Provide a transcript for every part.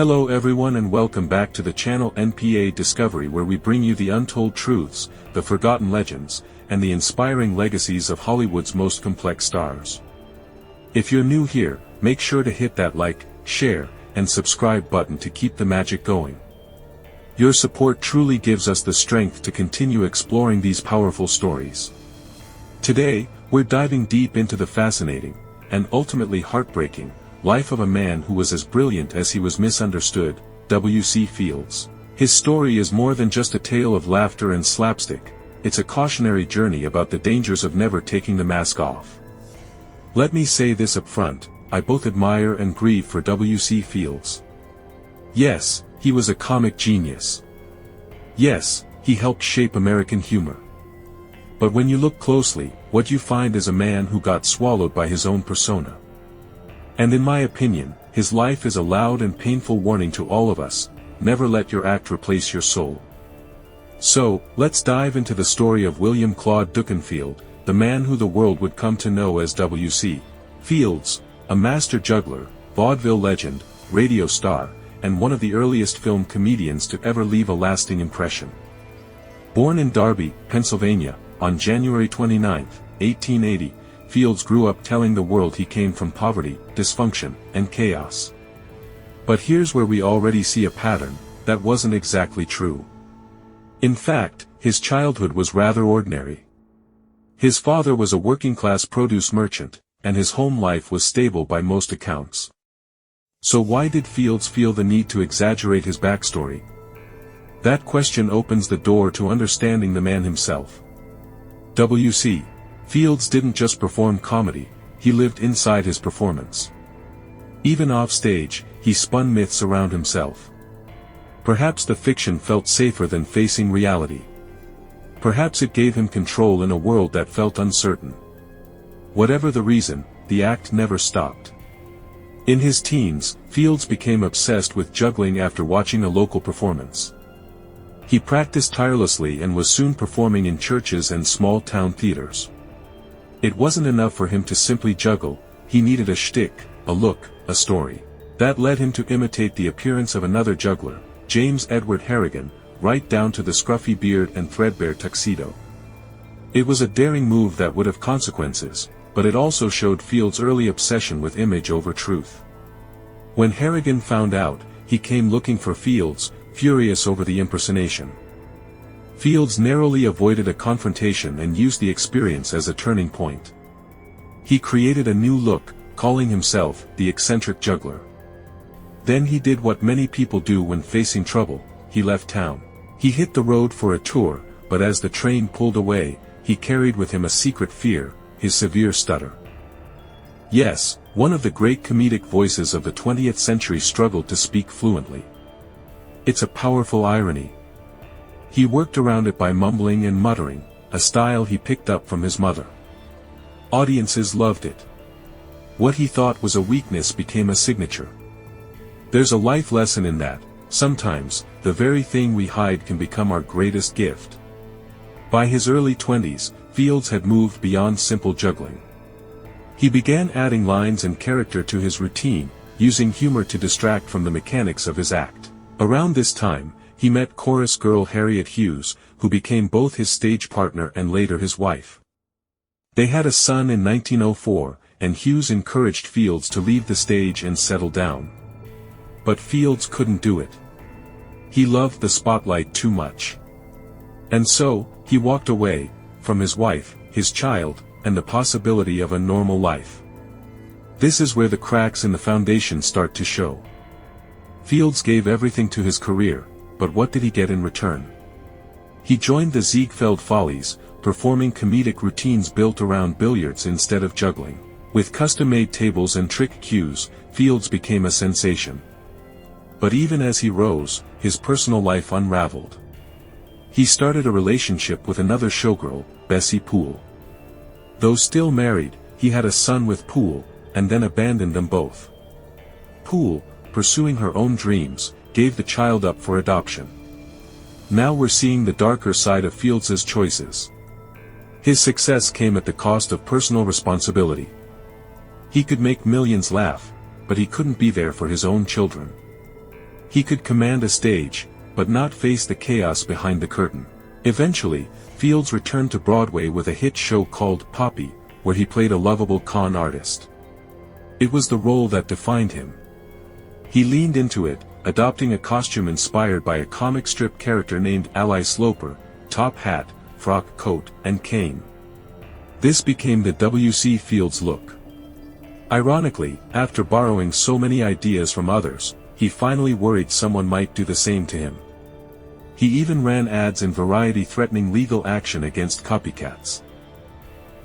Hello everyone and welcome back to the channel NPA Discovery, where we bring you the untold truths, the forgotten legends, and the inspiring legacies of Hollywood's most complex stars. If you're new here, make sure to hit that like, share, and subscribe button to keep the magic going. Your support truly gives us the strength to continue exploring these powerful stories. Today, we're diving deep into the fascinating, and ultimately heartbreaking, life of a man who was as brilliant as he was misunderstood, W.C.Fields. His story is more than just a tale of laughter and slapstick, it's a cautionary journey about the dangers of never taking the mask off. Let me say this up front, I both admire and grieve for W.C.Fields. Yes, he was a comic genius. Yes, he helped shape American humor. But when you look closely, what you find is a man who got swallowed by his own persona. And in my opinion, his life is a loud and painful warning to all of us: never let your act replace your soul. So, let's dive into the story of William Claude Ducanfield, the man who the world would come to know as W.C. Fields, a master juggler, vaudeville legend, radio star, and one of the earliest film comedians to ever leave a lasting impression. Born in Darby, Pennsylvania, on January 29, 1880, Fields grew up telling the world he came from poverty, dysfunction, and chaos. But here's where we already see a pattern: that wasn't exactly true. In fact, his childhood was rather ordinary. His father was a working-class produce merchant, and his home life was stable by most accounts. So why did Fields feel the need to exaggerate his backstory? That question opens the door to understanding the man himself. W.C. Fields didn't just perform comedy, he lived inside his performance. Even off-stage, he spun myths around himself. Perhaps the fiction felt safer than facing reality. Perhaps it gave him control in a world that felt uncertain. Whatever the reason, the act never stopped. In his teens, Fields became obsessed with juggling after watching a local performance. He practiced tirelessly and was soon performing in churches and small-town theaters. It wasn't enough for him to simply juggle, he needed a shtick, a look, a story. That led him to imitate the appearance of another juggler, James Edward Harrigan, right down to the scruffy beard and threadbare tuxedo. It was a daring move that would have consequences, but it also showed Fields' early obsession with image over truth. When Harrigan found out, he came looking for Fields, furious over the impersonation. Fields narrowly avoided a confrontation and used the experience as a turning point. He created a new look, calling himself the eccentric juggler. Then he did what many people do when facing trouble: he left town. He hit the road for a tour, but as the train pulled away, he carried with him a secret fear: his severe stutter. Yes, one of the great comedic voices of the 20th century struggled to speak fluently. It's a powerful irony. He worked around it by mumbling and muttering, a style he picked up from his mother. Audiences loved it. What he thought was a weakness became a signature. There's a life lesson in that: sometimes, the very thing we hide can become our greatest gift. By his early 20s, Fields had moved beyond simple juggling. He began adding lines and character to his routine, using humor to distract from the mechanics of his act. Around this time, he met chorus girl Harriet Hughes, who became both his stage partner and later his wife. They had a son in 1904, and Hughes encouraged Fields to leave the stage and settle down. But Fields couldn't do it. He loved the spotlight too much. And so, he walked away, from his wife, his child, and the possibility of a normal life. This is where the cracks in the foundation start to show. Fields gave everything to his career, but what did he get in return? He joined the Ziegfeld Follies, performing comedic routines built around billiards instead of juggling. With custom-made tables and trick cues, Fields became a sensation. But even as he rose, his personal life unraveled. He started a relationship with another showgirl, Bessie Poole. Though still married, he had a son with Poole, and then abandoned them both. Poole, pursuing her own dreams, gave the child up for adoption. Now we're seeing the darker side of Fields's choices. His success came at the cost of personal responsibility. He could make millions laugh, but he couldn't be there for his own children. He could command a stage, but not face the chaos behind the curtain. Eventually, Fields returned to Broadway with a hit show called Poppy, where he played a lovable con artist. It was the role that defined him. He leaned into it, adopting a costume inspired by a comic strip character named Ally Sloper, top hat, frock coat, and cane. This became the W.C.Fields look. Ironically, after borrowing so many ideas from others, he finally worried someone might do the same to him. He even ran ads in Variety threatening legal action against copycats.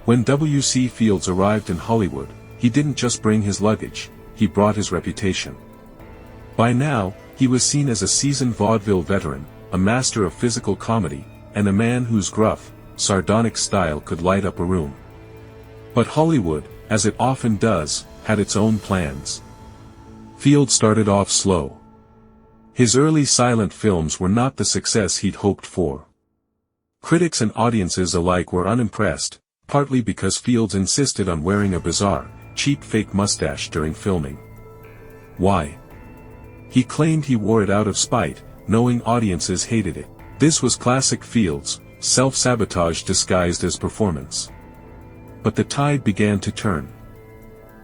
When W.C.Fields arrived in Hollywood, he didn't just bring his luggage, he brought his reputation. By now, he was seen as a seasoned vaudeville veteran, a master of physical comedy, and a man whose gruff, sardonic style could light up a room. But Hollywood, as it often does, had its own plans. Fields started off slow. His early silent films were not the success he'd hoped for. Critics and audiences alike were unimpressed, partly because Fields insisted on wearing a bizarre, cheap fake mustache during filming. Why? He claimed he wore it out of spite, knowing audiences hated it. This was classic Fields, self-sabotage disguised as performance. But the tide began to turn.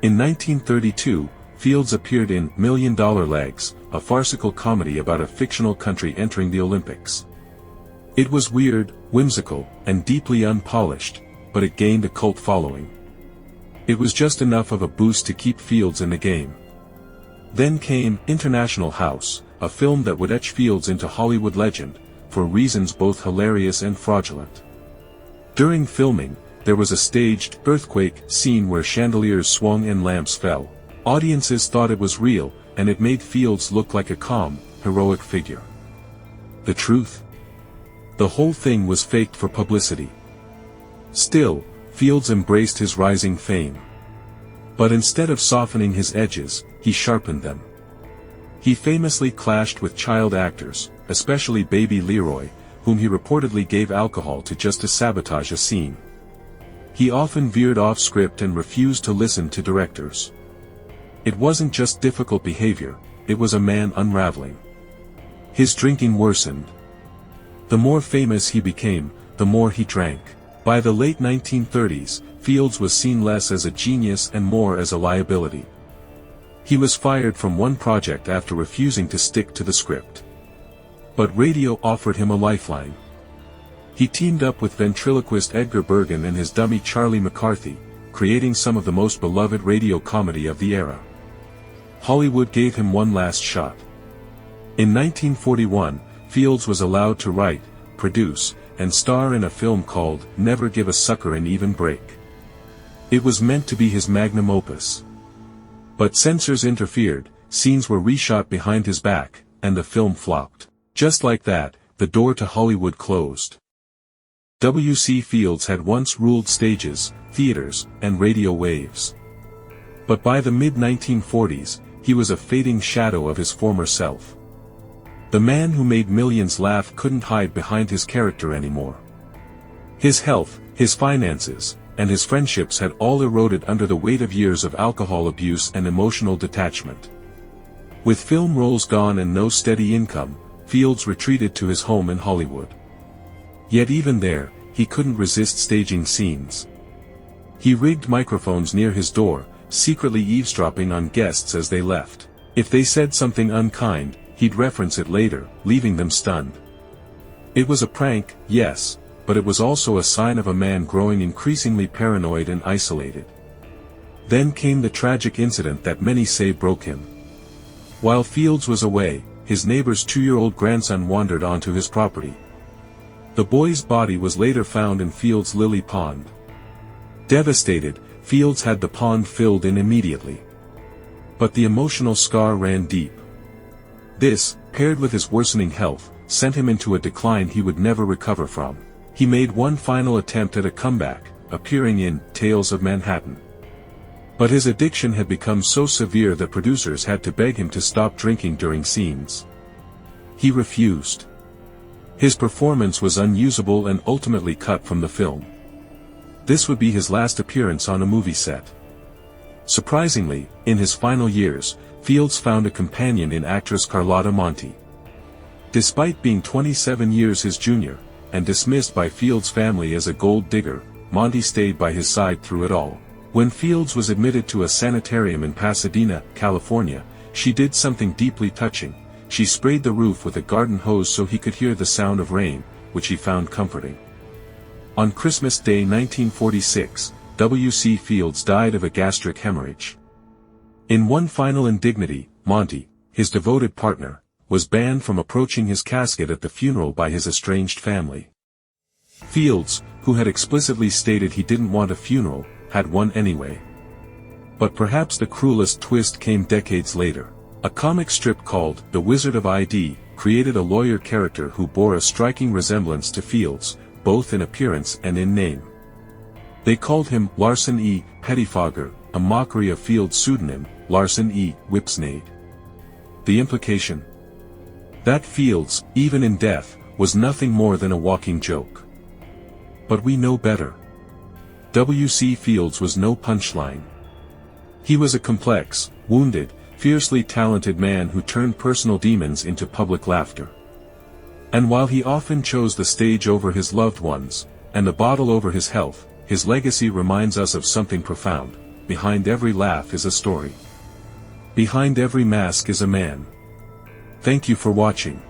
In 1932, Fields appeared in $1 Million Legs, a farcical comedy about a fictional country entering the Olympics. It was weird, whimsical, and deeply unpolished, but it gained a cult following. It was just enough of a boost to keep Fields in the game. Then came International House, a film that would etch Fields into Hollywood legend, for reasons both hilarious and fraudulent. During filming, there was a staged earthquake scene where chandeliers swung and lamps fell. Audiences thought it was real, and it made Fields look like a calm, heroic figure. The truth? The whole thing was faked for publicity. Still, Fields embraced his rising fame. But instead of softening his edges, he sharpened them. He famously clashed with child actors, especially Baby Leroy, whom he reportedly gave alcohol to just to sabotage a scene. He often veered off script and refused to listen to directors. It wasn't just difficult behavior, it was a man unraveling. His drinking worsened. The more famous he became, the more he drank. By the late 1930s, Fields was seen less as a genius and more as a liability. He was fired from one project after refusing to stick to the script. But radio offered him a lifeline. He teamed up with ventriloquist Edgar Bergen and his dummy Charlie McCarthy, creating some of the most beloved radio comedy of the era. Hollywood gave him one last shot. In 1941, Fields was allowed to write, produce, and star in a film called Never Give a Sucker an Even Break. It was meant to be his magnum opus. But censors interfered, scenes were reshot behind his back, and the film flopped. Just like that, the door to Hollywood closed. W.C.Fields had once ruled stages, theaters, and radio waves. But by the mid-1940s, he was a fading shadow of his former self. The man who made millions laugh couldn't hide behind his character anymore. His health, his finances, and his friendships had all eroded under the weight of years of alcohol abuse and emotional detachment. With film roles gone and no steady income, Fields retreated to his home in Hollywood. Yet even there, he couldn't resist staging scenes. He rigged microphones near his door, secretly eavesdropping on guests as they left. If they said something unkind, he'd reference it later, leaving them stunned. It was a prank, yes, but it was also a sign of a man growing increasingly paranoid and isolated. Then came the tragic incident that many say broke him. While Fields was away, his neighbor's 2-year-old grandson wandered onto his property. The boy's body was later found in Fields' Lily Pond. Devastated, Fields had the pond filled in immediately. But the emotional scar ran deep. This, paired with his worsening health, sent him into a decline he would never recover from. He made one final attempt at a comeback, appearing in Tales of Manhattan. But his addiction had become so severe that producers had to beg him to stop drinking during scenes. He refused. His performance was unusable and ultimately cut from the film. This would be his last appearance on a movie set. Surprisingly, in his final years, Fields found a companion in actress Carlotta Monti. Despite being 27 years his junior, and dismissed by Fields' family as a gold digger, Monti stayed by his side through it all. When Fields was admitted to a sanitarium in Pasadena, California, she did something deeply touching. She sprayed the roof with a garden hose so he could hear the sound of rain, which he found comforting. On Christmas Day 1946, W.C.Fields died of a gastric hemorrhage. In one final indignity, Monti, his devoted partner, was banned from approaching his casket at the funeral by his estranged family. Fields, who had explicitly stated he didn't want a funeral, had one anyway. But perhaps the cruelest twist came decades later. A comic strip called The Wizard of ID created a lawyer character who bore a striking resemblance to Fields, both in appearance and in name. They called him Larson E. Pettifogger, a mockery of Fields' pseudonym, Larson E. Whipsnade. The implication? That Fields, even in death, was nothing more than a walking joke. But we know better. W.C. Fields was no punchline. He was a complex, wounded, fiercely talented man who turned personal demons into public laughter. And while he often chose the stage over his loved ones, and the bottle over his health, his legacy reminds us of something profound. Behind every laugh is a story. Behind every mask is a man. Thank you for watching.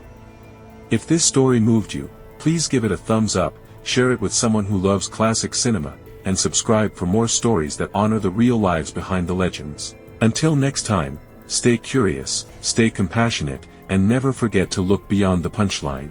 If this story moved you, please give it a thumbs up, share it with someone who loves classic cinema, and subscribe for more stories that honor the real lives behind the legends. Until next time, stay curious, stay compassionate, and never forget to look beyond the punchline.